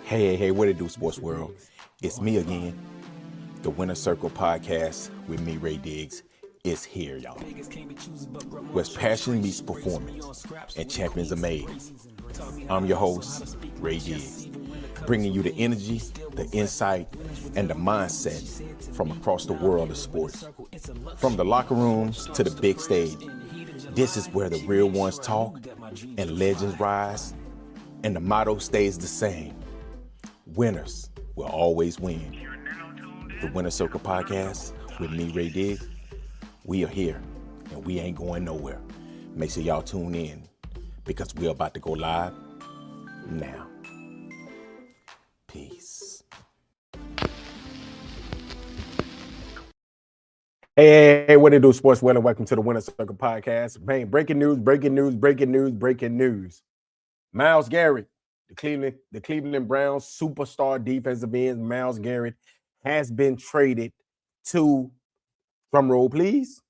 Hey, what it do, sports world? It's me again. The Winner Circle podcast with me, Ray Diggs, is here, y'all. Where passion meets performance and champions are made. I'm your host, Ray Diggs, bringing you the energy, the insight, and the mindset from across the world of sports. From the locker rooms to the big stage, this is where the real ones talk and legends rise, and the motto stays the same. Winners will always win. The Winner Circle podcast with me, Ray Diggs. We are here and we ain't going nowhere. Make sure y'all tune in because we're about to go live now. Peace. Hey, what it do, sports world? Welcome to the Winner Circle podcast. Man, breaking news. Myles Garrett, the Cleveland Browns superstar defensive end, Myles Garrett, has been traded to, drum roll please,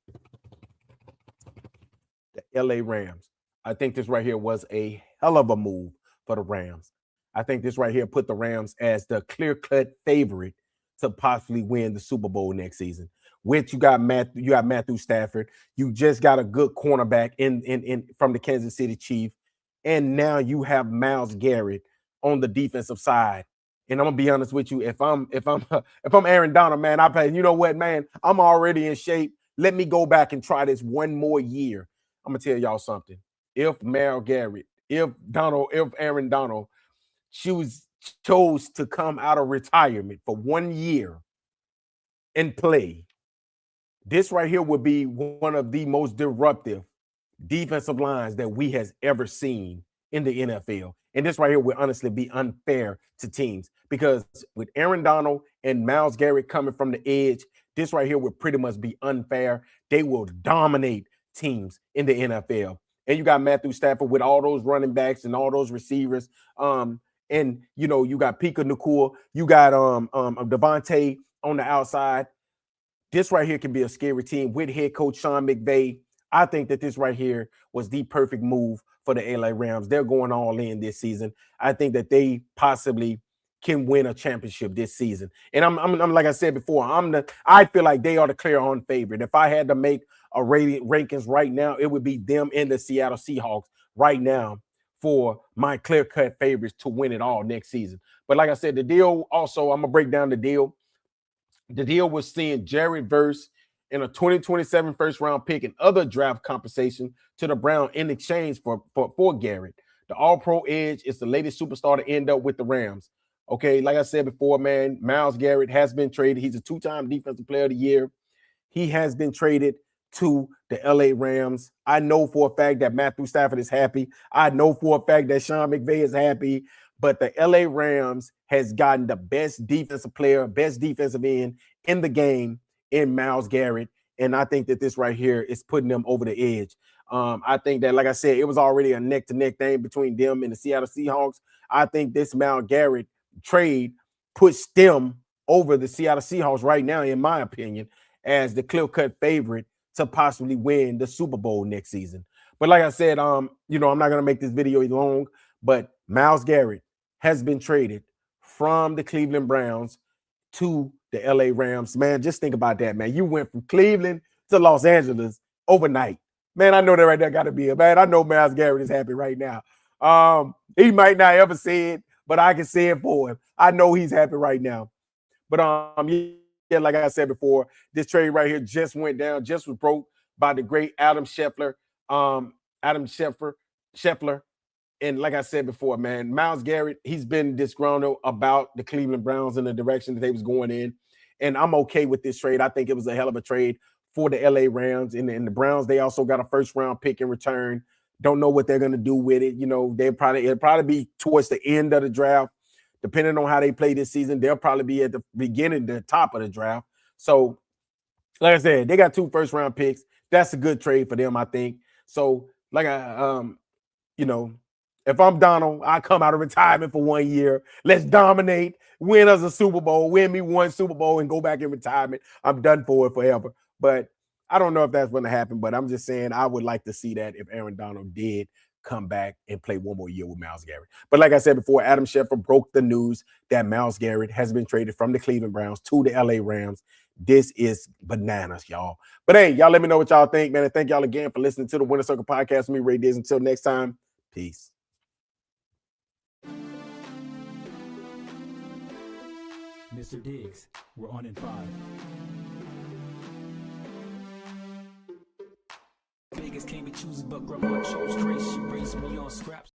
the LA Rams. I think this right here was a hell of a move for the Rams. I think this right here put the Rams as the clear-cut favorite to possibly win the Super Bowl next season. Which you got Matthew Stafford. You just got a good cornerback in from the Kansas City Chiefs. And now you have Myles Garrett on the defensive side. And I'm gonna be honest with you, if I'm Aaron Donald, man, I play, you know what, man, I'm already in shape. Let me go back and try this one more year. I'm gonna tell y'all something. If Myles Garrett, if Aaron Donald chose to come out of retirement for 1 year and play, this right here would be one of the most disruptive defensive lines that we has ever seen in the NFL. And this right here would honestly be unfair to teams because with Aaron Donald and Myles Garrett coming from the edge, this right here would pretty much be unfair. They will dominate teams in the NFL. And you got Matthew Stafford with all those running backs and all those receivers. And you know, you got Pika Nakua, you got Devontae on the outside. This right here can be a scary team with head coach Sean McVay. I think that this right here was the perfect move for the LA Rams. They're going all in this season. I think that they possibly can win a championship this season. And I'm like I said before, I feel like they are the clear on favorite. If I had to make a rankings right now, it would be them and the Seattle Seahawks right now for my clear-cut favorites to win it all next season. But like I said, the deal also, I'm gonna break down the deal. The deal was seeing Jared Verse in a 2027 first-round pick and other draft compensation to the Browns in exchange for Garrett. The All-Pro edge is the latest superstar to end up with the Rams. Okay, like I said before, man, Myles Garrett has been traded. He's a two-time Defensive Player of the Year. He has been traded to the LA Rams. I know for a fact that Matthew Stafford is happy. I know for a fact that Sean McVay is happy. But the LA Rams has gotten the best defensive player, best defensive end in the game in Myles Garrett. And I think that this right here is putting them over the edge. I think that, like I said, it was already a neck-to-neck thing between them and the Seattle Seahawks. I think this Myles Garrett trade puts them over the Seattle Seahawks right now, in my opinion, as the clear-cut favorite to possibly win the Super Bowl next season. But like I said, you know, I'm not going to make this video long, but Myles Garrett has been traded from the Cleveland Browns to the LA Rams. Man, just think about that, man. You went from Cleveland to Los Angeles overnight. Man, I know that right there got to be a man. I know Myles Garrett is happy right now. He might not ever say it, but I can say it for him. I know he's happy right now. But yeah, like I said before, this trade right here just went down, just was broke by the great Adam Schefter. And like I said before, man, Myles Garrett, he's been disgruntled about the Cleveland Browns and the direction that they was going in. And I'm okay with this trade. I think it was a hell of a trade for the LA Rams. And the Browns, they also got a first-round pick in return. Don't know what they're going to do with it. You know, it'll probably be towards the end of the draft. Depending on how they play this season, they'll probably be at the beginning, the top of the draft. So, like I said, they got 2 first-round picks. That's a good trade for them, I think. So, like you know, if I'm Donald, I come out of retirement for 1 year. Let's dominate, win us a Super Bowl, win me 1 Super Bowl, and go back in retirement. I'm done for it forever. But I don't know if that's going to happen. But I'm just saying I would like to see that if Aaron Donald did come back and play one more year with Myles Garrett. But like I said before, Adam Schefter broke the news that Myles Garrett has been traded from the Cleveland Browns to the LA Rams. This is bananas, y'all. But hey, y'all let me know what y'all think, man. And thank y'all again for listening to the Winner Circle podcast with me, Ray Diz. Until next time, peace. Mr. Diggs, we're on in 5. Vegas can't be choosers, but grandma chose Trace. She raised me on scraps.